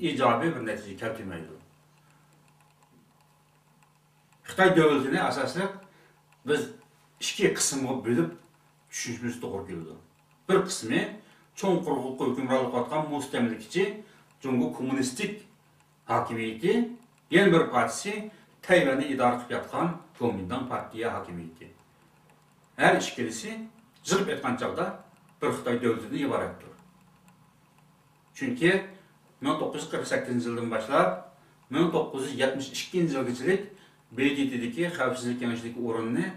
ijobiy bir natija keltirmaydi. Xitoy davlatini asosan biz ikki qismga bo'lib tushunishimiz to'g'ri keldi. Bir qismi cho'ng quruqlikqa hukmronlik qilgan mustamlikachi Jungo kommunistik hokimiyati, yana bir partisi Tayvanni idora qilib yotgan Kuomintang partiya hokimiyati. Her ikkilisi zırp etken çağda bir Xitoy davlatidan iboratdir. Chunki 1948 yıldan başlap 1972 yılgacha BDT'deki Xavfsizlik Kengashidagi o'rinni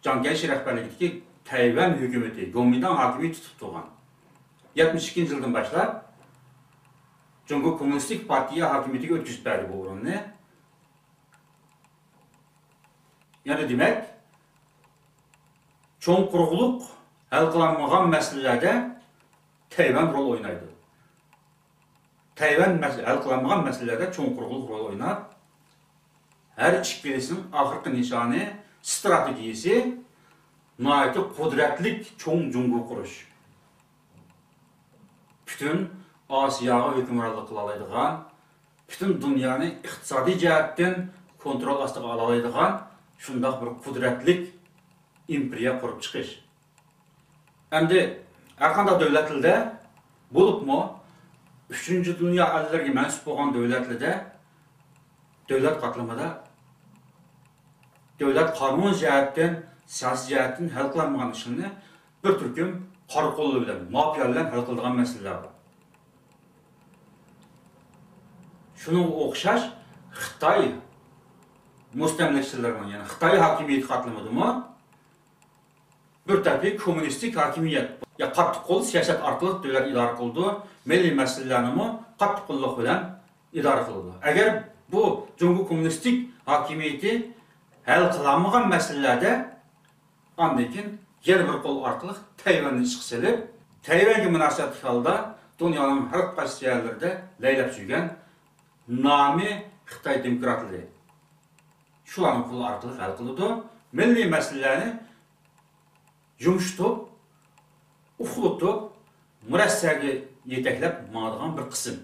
Chiang Kai-shek rahbarligidagi Tayvan hukumati, Kuomintang hokimiyati tutib turgan. 72 yıldan başlap Jungo Kommunistik Partiya hokimiyatiga o'tkazib berdi bu o'rinni. Yani demek, çoğun quruqluq hal qilinmagan meselelerde Tayvan rol oynaydı. Tayvan hal qilinmagan meselelerde çoğun quruqluq rol oynar. Her ikkilisinin ahırkı nişanı, stratejisi, nihayeti kudretlik çoğun Jungo kuruş. Bütün Asiyaga hükümranlık kılalaydıgan, bütün dünyanı iqtisadi jihatdan kontrol ostiga olalaydıgan şundaq bir kudretlik imperiya qurup chiqish. Endi har qanday davlatlarda bo'libmi 3-dünya elleriga mansub bo'lgan davlatlarda davlat qatlamida davlat qonun jihatdan, siyosiy jihatdan hal qilinmagan ishni bir turkum qora qo'llar bilan, mafiya bilan hal qiladigan masalalar bor. Shunga o'xshash Xitoy mustamlakachilarning, yani Xitoy hokimiyati qatlamidimi bir tabi kommunistik hokimiyat ya qattiq qo'l siyosat orqali davlat idora qildi, milliy masalalarni qattiq qo'llik bilan idora qildi. Agar bu Jungo kommunistik hokimiyati hal qilinmagan masalalarda ondan keyin yana bir qo'l orqali Tayvanni chiqsilib, Tayvanga munosabatli holda dunyoning har qaysi yerlarida laylab yurgan nomi Xitoy demokratlari shularni qo'l orqali hal qildi. Milliy masalalarni yumshatib, uxlatib, murassaga yetaklab ma'digan bir qism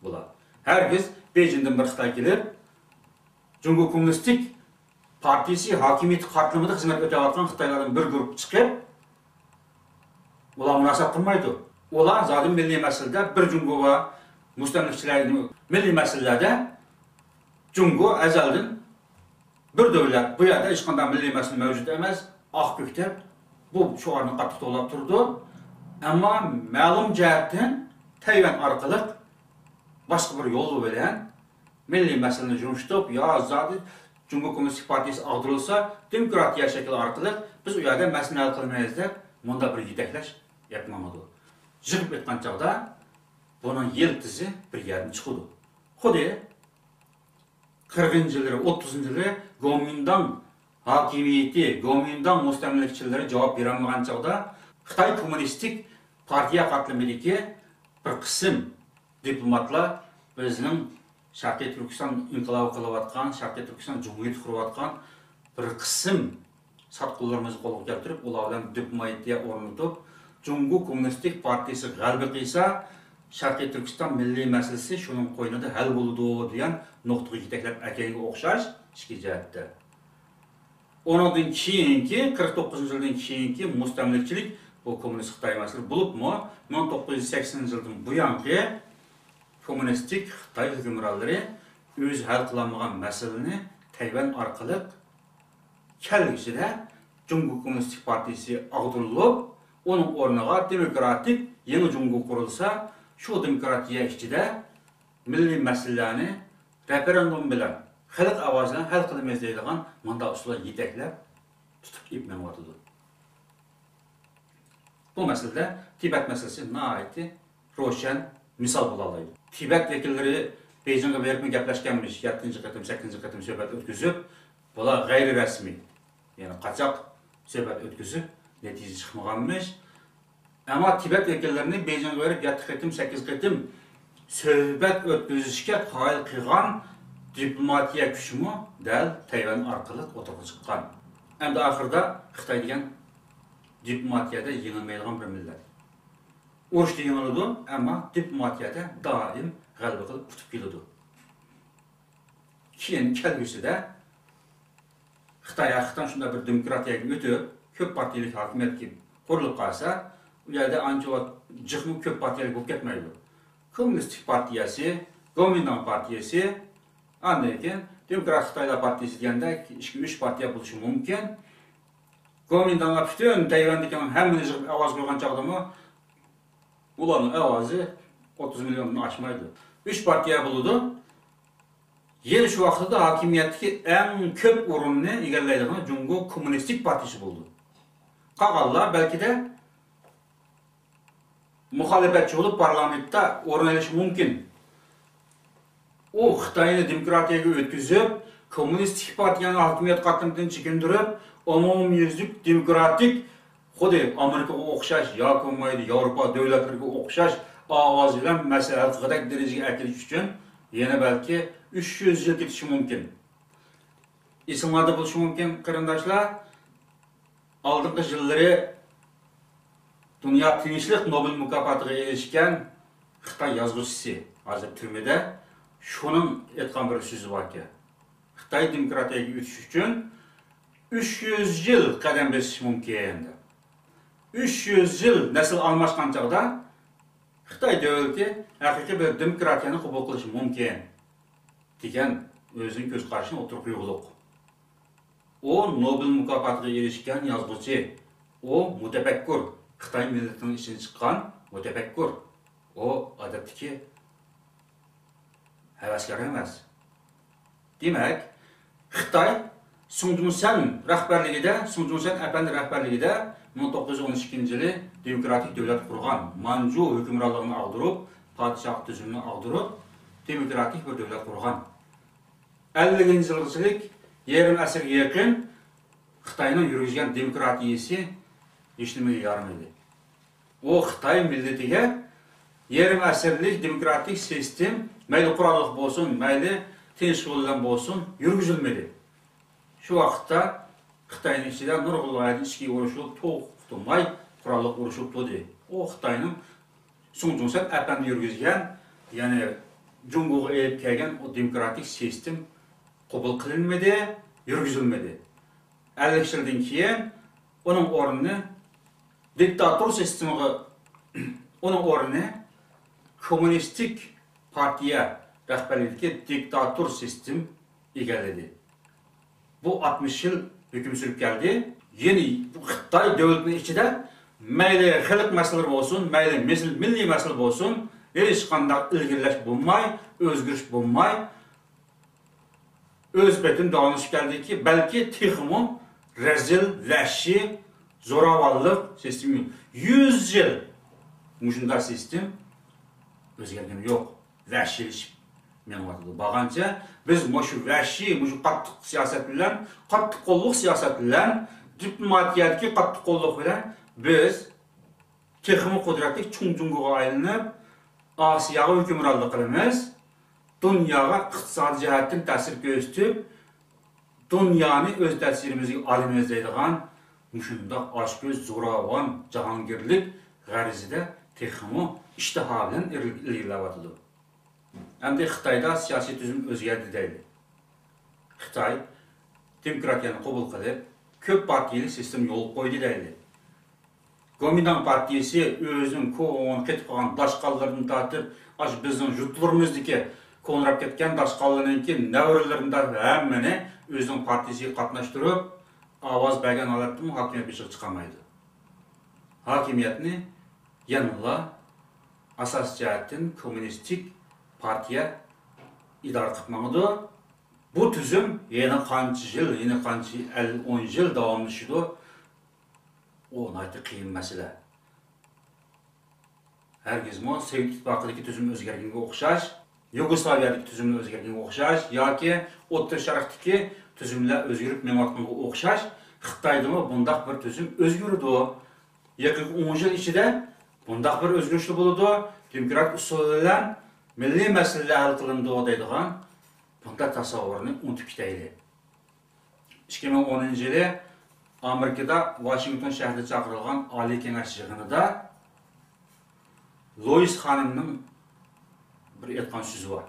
bular. Herkes Beijingdan bir Xitoy kelib, Jungo Kommunistik Partiyasi hokimiyati qatlamida xizmat o'tayotgan Xitoylardan bir guruh chiqib, ular munosabat qilmaydi. Ular zodi milliy masalada bir Jungo va mustamlikachilarning milliy masalalarda Jungo azaldan bir davlat, bu yerda hech qanday milliy masala mavjud emas, oq ko'ktab bu shuarni qattiq to'lab turdi. Ammo ma'lum jihatdan Tayvan orqali boshqa bir yo'l bilan milliy masalani yumshatib, yo zodi Jungo Kommunistik Partiyasi ag'dirilsa, demokratiya shakli orqali biz u yerda masala hal qilmaymiz deb bunda bir yetaklash yapmamadi. Jig'ib etgan chog'da buning yiltizi bir yerdan chiqdi. Xuddi 40-yillar, 30-yillar Kuomintang hokimiyati, Kuomintang mustamlakachilarga javob bera olmagan chog'da Xitoy Kommunistik Partiya qatlamidagi bir qism diplomatlar bizning Sharqiy Turkiston inqilobi qilayotgan, Sharqiy Turkiston Cumhuriyati qurayotgan bir qism satqinlarimizni qo'lga keltirib, ular bilan diplomatiya o'rnatib, Jungo Kommunistik Partiyasi g'alaba qilsa, Sharqiy Turkiston milliy masalasi shuning qo'ynida hal bo'ladi degan nuqtaga yetaklab akanga o'xshash ikki jihatda. Ondan keyingi 49-yildan keyingi mustamlakachilik bu kommunist Xitoy masalasi bo'libmi? 1980-yildan buyangi kommunistik Xitoy hukmronlari o'z hal qilinmagan masalani Tayvan orqali kelgusida Jungo Kommunistik Partiyasi ag'dirilib, onun o'rniga demokratik yangi Jungo qurilsa, shu demokratiya ichida milliy masalalarni referendum bilan xalq ovozidan hal qilamiz deydigan manda usullar yetaklab tutib ipmanyotidir. Bu masalada Tibet masalasi nihoyatda ro'shan misol bo'la oladi. Tibet vakillari Beijingga berib gaplashganmish, 7-qatim, 8-qatim suhbat o'tkazib, bular g'ayri rasmiy, ya'ni qochoq suhbat o'tkazib, natija chiqmaganmish. Ammo Tibet vakillarini Beijingga berib 7-qatim, 8-qatim suhbat o'tkazishga qoyil qilgan diplomatiya kuchimi dal Tayvan orqali o'tirib chiqqan. Endi oxirida Xitoy degan diplomatiyada yengilmaydigan bir millat. urushda yengiladi, ammo diplomatiyada doim g'alaba qilib kutib keladi. Keyin kelgusida Xitoydan shunday bir demokratiyaga o'tib, ko'p partiyalik hokimiyatga qurilib qolsa, u yerda ancha jiqmi ko'p partiyalik bo'lib ketmaydi. Kommunistik partiyasi, Gomindan partiyasi, andan keyin Demokratik Xitoylar partiyasi deganda 2-3 partiya bo'lishi mumkin. Gomindanlar butun Tayvandagi hammani yig'ib ovoz qo'ygan chog'dami, ularning ovozi 30 milliondan oshmaydi. 3 partiya bo'ladi. Yer shu vaqtda hokimiyatdagi eng ko'p o'rinni egallaydigan Jungo Kommunistik partiyasi bo'ldi. Qolganlar balki-da muxolifatchi bo'lib parlamentda o'rin olishi mumkin. O Xitoyni demokratiyaga o'tkazib, kommunistik partiyani hokimiyat qatlamidan chekindirib, umumyuzlik demokratik xuddi Amerikaga o'xshash yoki bo'lmaydi Yevropa davlatlariga o'xshash ovoz bilan masala qilgan darajaga keltish uchun yana balki 300 yil ketishi mumkin. Esinglarda bo'lishi mumkin, qarindoshlar, oldingi yillari Dunyo tinchlik Nobel mukofotiga erishgan Xitoy yozuvchisi hozir turmada shuning aytgan bir so'zi borki, Xitoy demokratiyaga o'tish uchun 300 yil qadam bosish mumkin. 300 yil nasl almashgan chog'da Xitoy davlati haqiqiy bir demokratiyani qabul qilishi mumkin degan o'zining ko'z qarashini o'tirib qo'ygulik. O Nobel mukofotiga erishgan yozuvchi, o mutafakkur, Xitoy millatining ichidan chiqqan mutafakkur. O odatdagi havaskar emas. Demak, Xitoy Sun Yat-sen rahbarligida, Sun Yat-sen apandi rahbarligida 1912-yili demokratik davlat qurgan, Manju hukmronligini ag'dirib, podshoh tuzumini ag'dirib, demokratik bir davlat qurgan. 50-yillik yarim asrga yaqin Xitoyning yurgizgan demokratiyasi hech nimaga yaramaydi. O Xitoy millatiga yarim asrlik demokratik sistem mayli qurolliq bo'lsin, mayli tinch yo'ldan bo'lsin yurgizilmadi. Shu vaqtda Xitoyning ichida nurg'unlarning ichki urushi to'xtamay qurolliq urushi bo'ldi. O Xitoyning Sun Yat-sen apandi yurgizgan, ya'ni Jungo'ga elib kelgan o demokratik sistem qabul qilinmadi, yurgizilmadi. 50 yildan keyin uning o'rnini diktator sistemiga uning o'rnini kommunistik partiya rahbarligidagi diktator sistem egalladi. Bu 60 yil hukm surib keldi. Yeni Xitoy davlatining ichida mayli xalq masalalari bo'lsin, mayli milliy masala bo'lsin, hech qanday ilgirlash bo'lmay, o'zgarish bo'lmay, o'z betini davomlashib keldiki, balki texmo rezil, vahshiy, zo'ravonlik sistemi 100 yil mushunda sistem o'zgargani yo'q. Vahshiylik menvatdi. Bag'ancha biz shu vahshiy, shu qattiq siyosat bilan, qattiq qo'lliq siyosat bilan, diplomatiyadagi qattiq qo'lliq bilan biz texmo qudratli Chunjungoga aylanib, Osiyoga hukmronlik qilamiz. Dunyoga iqtisodiy jihatdan ta'sir ko'rsatib, dunyoni o'z ta'sirimizga olamiz deydigan shundoq oshko'z zo'ravon jahongirlik g'arizida texmo ishtiho bilan ilgarilayotdi. Endi Xitoyda siyosiy tuzum o'zgardi deydi. Xitoy demokratiyani qabul qilib, ko'p partiyali sistem yo'l qo'ydi deydi. Gomindan partiyasi o'zining ko'n ketib qolgan dashqallarni tortib, bizning yurtlarimizdagi ko'nrab ketgan dashqallarning navralarini hammani o'zining partiyasiga qatnashtirib, ovoz bergan holatda hokimiyat beshiga chiqamaydi. Hokimiyatni yanıla asas jihatdan kommunistik partiya idora qilmoqda. Bu tuzum yana qancha yil, yana qancha 50-10 yil davomlashadi. O nayta qiyin masala. Hergizmo Sovet ittifoqidagi tuzum o'zgarganga o'xshash, Yugoslaviyadagi tuzumlar o'zgarganga o'xshash yoki O'rta Sharqdagi tuzumlar o'zgarib menotganga o'xshash Xitoydami bundaq bir tuzum o'zgardi. Yaqin 10 yil ichida bundaq bir o'zgarishlar bo'ladi. Demokratik usul bilan milliy masalalar hal qilindi deydigan bunda tasavvurni unutib ketaylik. 2010-yili Amerikada Washington shahrida chaqirilgan Oliy Kengash yig'inida Lois Hanım'ın bir etkan sözü var.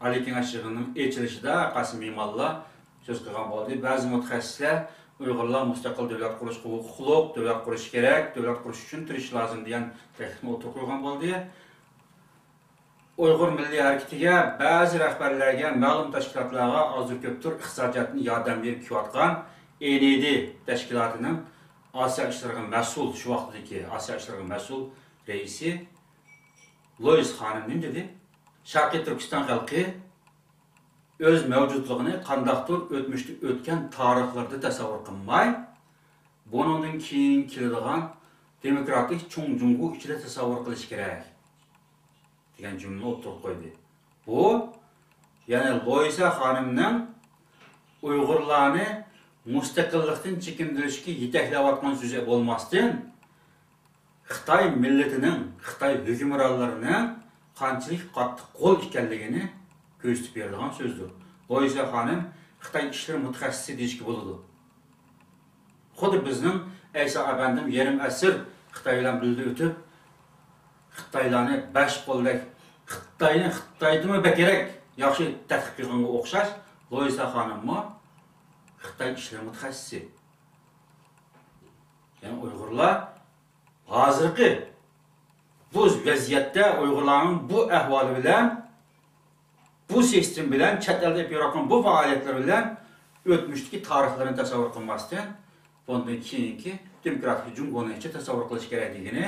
Ali Kengashlig'ining echilishida Qasim Imomilla söz qilgan bo'ldi. Ba'zi mutaxassislar Uyg'urlar mustaqil davlat qurishga huquqliq, davlat qurish kerak, davlat qurish uchun turish lozim degan taklifni o'tirib qo'ygan bo'ldi. Uyg'ur milliy harakatiga, ba'zi rahbarlarga, ma'lum tashkilotlarga hozir ko'pdir iqtisodiyotni yordam berib kelayotgan END tashkilotining Osiyo ishlariga mas'ul, shu vaqtdagi Osiyo ishlariga mas'ul raisi Lois Xanim nima dedi? Sharqiy Turkiston xalqi o'z mavjudligini qandaqdir o'tmishda o'tgan tarixlarda tasavvur qilmay, bundan keyin keladigan demokratik cho'ng jungu ichida tasavvur qilish kerak degan jumla o'tirib qo'ydi. Bu, ya'ni Loisa xonimning Uyg'urlarni mustaqillikdan chekintirishga yetaklayotgan so'zi bo'lmasdan, Xitoy millatining, Xitoy hukmronlarining qanchalik qattiq qo'l ekanligini ko'rsatib beradigan so'zdir. Loisa xonim Xitoy ishlari mutaxassisi deyishga bo'ladi. Xuddi bizning Aysa abandim yarim asr Xitoy bilan birga o'tib, Xitoylarni bash qo'llak, Xitoydimi kerak yaxshi tadqiq qilganga o'xshash, Loisa xonimmi Xitoy ishlari mutaxassisi. Ya'ni Uyg'urlar hozirgi bu vaziyatda Uyg'urlarning bu ahvoli bilan, bu sistem bilan, chet elda yapayotgan bu faoliyatlar bilan o'tmishdagi tarixlarini tasavvur qilmasdan, bundan keyingi demokratik jumhuriyatni ichida tasavvur qilish kerakligini,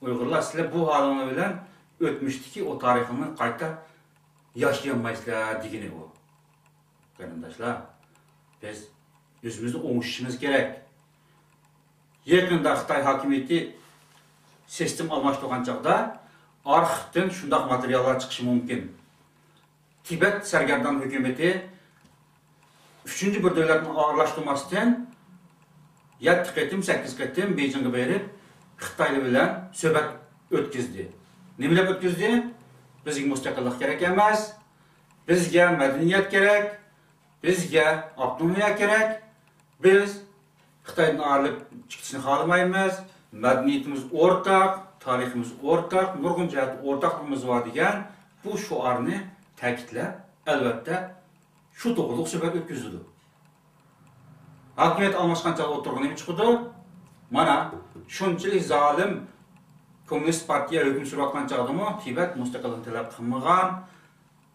Uyg'urlar sizlar bu holatlar bilan o'tmishdagi o tarixini qayta yashayolmaysizlar degani u. Qarindoshlar, biz o'zimizni o'ngishimiz kerak. Yaqinda Xitoy hokimiyati sistem almashtirgan chaqda arxivdan shundoq materiallar chiqishi mumkin. Tibet sargardon hukumati 3-chi bir davlatni aralashtirmasdan 7 qatim, 8 qatim Beijingga berib Xitoy bilan suhbat o'tkazdi. Nima deb o'tkazdi? Bizga mustaqillik kerak emas, bizga madaniyat kerak, bizga avtonomiya kerak. Biz Xitoydan ayrılib chiqishni xohlamaymiz. Madaniyatimiz o'rtaq, tariximiz o'rtaq, nurg'un jihat o'rtaqligimiz bor degan bu shuarni ta'kidlab, albatta shu to'g'riliq suhbat o'tkazdi. Hokimiyat almashgancha o'tirgan nima chiqdi? Mana shunchalik zolim Kommunist partiya hukm surayotgan chaqdimi Tibet mustaqillikni talab qilmagan,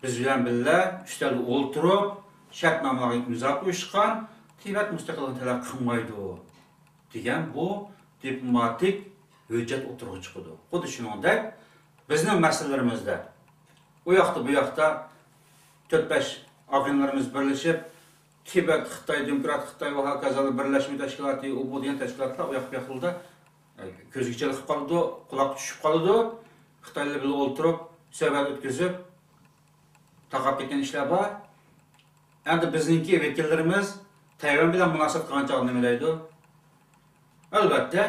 biz bilan birga ustalda o'ltirib, shartnomalarga imzo qo'yishgan, Tibet mustaqillikni talab qilmaydi degan bu diplomatik hujjat o'tirib chiqdi. Xuddi shuningdek, bizning masalalarimizda u yoqda bu yoqda 4-5 organlarimiz birlashib, Tibet, Xitoy, Demokratik Xitoy va hokazolar birlashma tashkiloti, u bu degan tashkilotlar u yoq bu yoqda ko'zgichalik qilib qoldi, quloq tushib qoldi. Xitoylar bilan o'ltirib, suhbat o'tkazib, taqab ketgan ishlar bor. Endi bizningki vakillarimiz Tayvan bilan munosabat qilgan chog'da nima deydi? Albatta,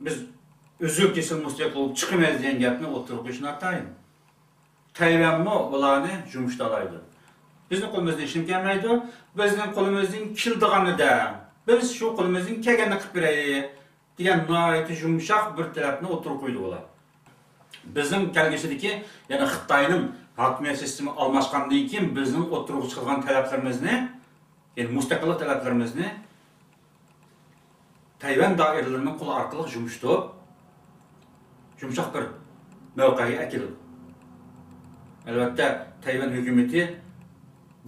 biz uzuk kesil mustaqil chiqmaymiz degan gapni o'tirib qo'yishni atayin. Tayvanmi ularni jumshtalaydi. Bizning qo'limizdan ishim kelmaydi, bizning qo'limizdan keldiganida biz shu qo'limizdan kelganini qilib beraylik degan nihoyat yumshoq bir talabni o'tirib qo'ydi ular. Bizning kelgusidagi, ya'ni Xitoyning hokimiyat sistemi almashgandan keyin bizning o'tirib chiqilgan talablarimizni, ya'ni mustaqillik talablarimizni Tayvan doiralarining qo'li orqali yumshoq bir mavqega akildi. Albatta, Tayvan hukumati,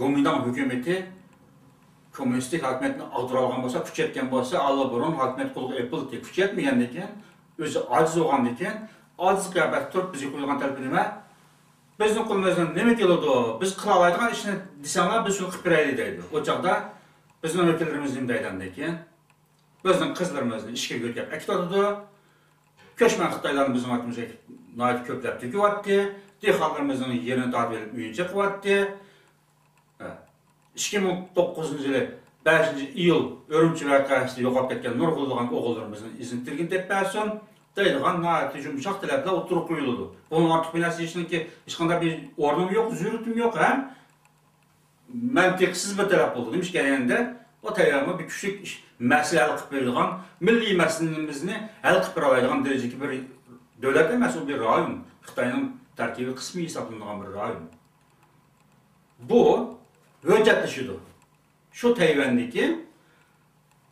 Gomindan hukumati kommunistik hokimiyatni ag'dira olgan bo'lsa, kuchaytgan bo'lsa, allburun hokimiyat qo'lga epil deb kuchaytmagandan keyin, o'zi ojiz bo'lgandan keyin, ojizga albatta turib bizga qo'yilgan talab nima? Bizning qo'limizdan nima keladi? Biz qila oladigan ishni desanglar, biz shuni qilib beraylik deydi. O chaqda bizning vakillarimiz nima deydigandan keyin, bizning qizlarimizni ishga yo'tkab akitadi. Ko'chman Xitoylarni bizning ortimizga noyat ko'plab to'kyapti. Dehqonlarimizning yerini tortib olib uyincha qilyapti. 2009-yili 5-iyul Urumchi voqeasida yo'qolib ketgan nurg'unlagan o'g'illarimizni izini tirgin deb bersin deydigan noyat yumshoq talablar o'tirib qo'yiladi. Bundan ortiq bir narsa hech qanday bir o'rnim yo'q, zurriyatim yo'q ham. Mantiqsiz bir talab bo'ldi. Nima ishga endi O Tayvan'a bir küçük məsələ həll qılıb verilgan, milli məsəlimizni həll qılıb verələydigan dərəcəki bir dövlət emas, o bir rayon. Xitayının tərkibi qismi hesablanılan bir rayon. Bu höccətləşidir. Şu Tayvan'daki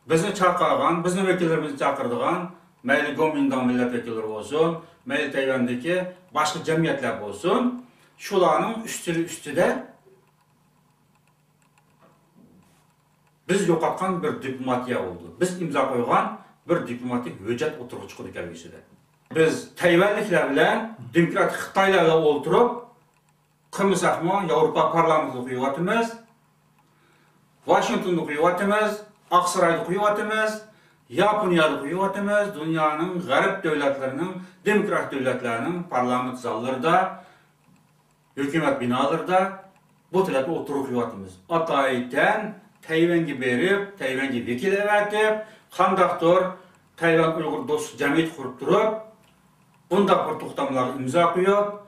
bizni çağırgan, bizim vekillerimizi çağırdığan, məyli Gomindan milletvekilleri olsun, məyli Tayvan'daki başka cemiyetler olsun, şuların üstüde biz yo'qotgan bir diplomatiya oldu. Biz imza koygan bir diplomatik hüccət oturuq çıxdı gəlgisidə. Biz Tayvanliklər bilan demokratik Xitaylarla oturup qılmasaqmı Avropa parlamentini qoyuvatımız, Washington'u qoyuvatımız, Aksaray'da qoyuvatımız, Yaponiyada qoyuvatımız, dünyanın garip devletlerinin, demokratik devletlerinin parlament zallarında, hükümet binalarında bu tələbə oturuq qoyuvatımız. Atayten Tayvan'ı berip, Tayvan'ı vekil evetip, qandaqdır Tayvan Uyghur dost cemiyet kurup durup, bunda bir toxtamları imza koyup,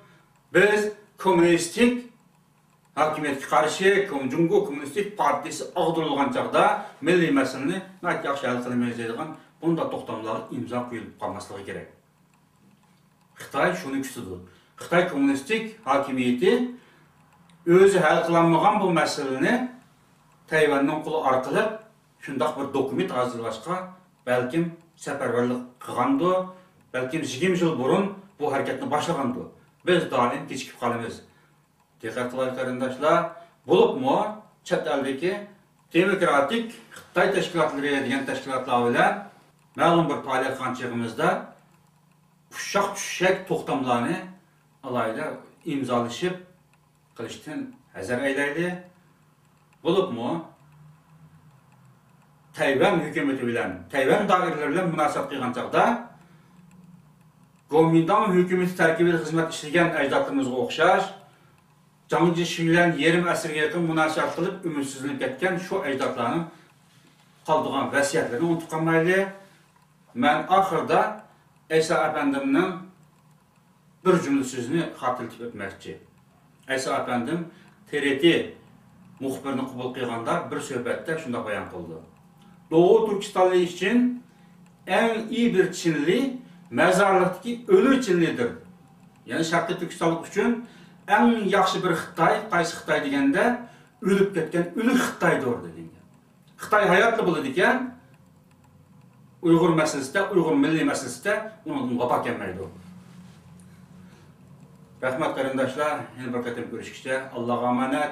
biz komünistik hakimiyetki karşı Cumhuriyet Komünistik Partisi ağdırılgan çağda milli meseleni nəhayət yaxşı həll qılmayacağıq, bunda toxtamları imza koyup qalmaslığı gerek. Xitay şunu küsüdür. Xitay komünistik hakimiyeti özü həll qılanmagan bu meseleni Tayvan'ın kulu arkalı şundaq bir dokument hazırlaşqa, belki səfərvərlik qılğandı, belki 20 yıl burun bu hareketini başlagandı. Biz daim keçikip qalımız. Dikkat qılayıq qarindaşlar, bulup mu çət əldəki demokratik Xitay təşkilatları degan təşkilatlar bilan məlum bir fəaliyyət qançığımızda uşaq toxtamlarını alayda imzalaşıb qilishdan həzər eyləydi. Bulup mu Tayvan hükümeti bilen, Tayvan daireleriyle münasebet kılgan çağda Kuomintang hükümeti terkibinde hizmet işleyen ecdatlarımızga okşaş, canlıcı şiirlen yerim əsrge yakın münasebet kılıp ümitsizlik etken şu ecdatlarının kaldığan vesiyetlerini unutkanmaylı. Ben ahırda Eysa Efendim'in bir cümle sözünü hatırlatıp etmekçi. Eysa Efendim TRT muhbirini kubul kılganda bir söhbette şunda bayan kıldı. Doğu Türkistanlı için en iyi bir Çinli mezarlıktaki ölü Çinlidir. Yani Şarkı Türkistanlık için en yaxşı bir Xitay, qaysı Xitay degende ölüp ketken ölü Xitay'dır dedi. Xitay hayatlı bulu diken Uyghur meselesi de, Uyghur milli meselesi de onun kapak gelmeydi o. Rahmet kardeşler, yeni bir katım görüşürüz. Allah'a emanet.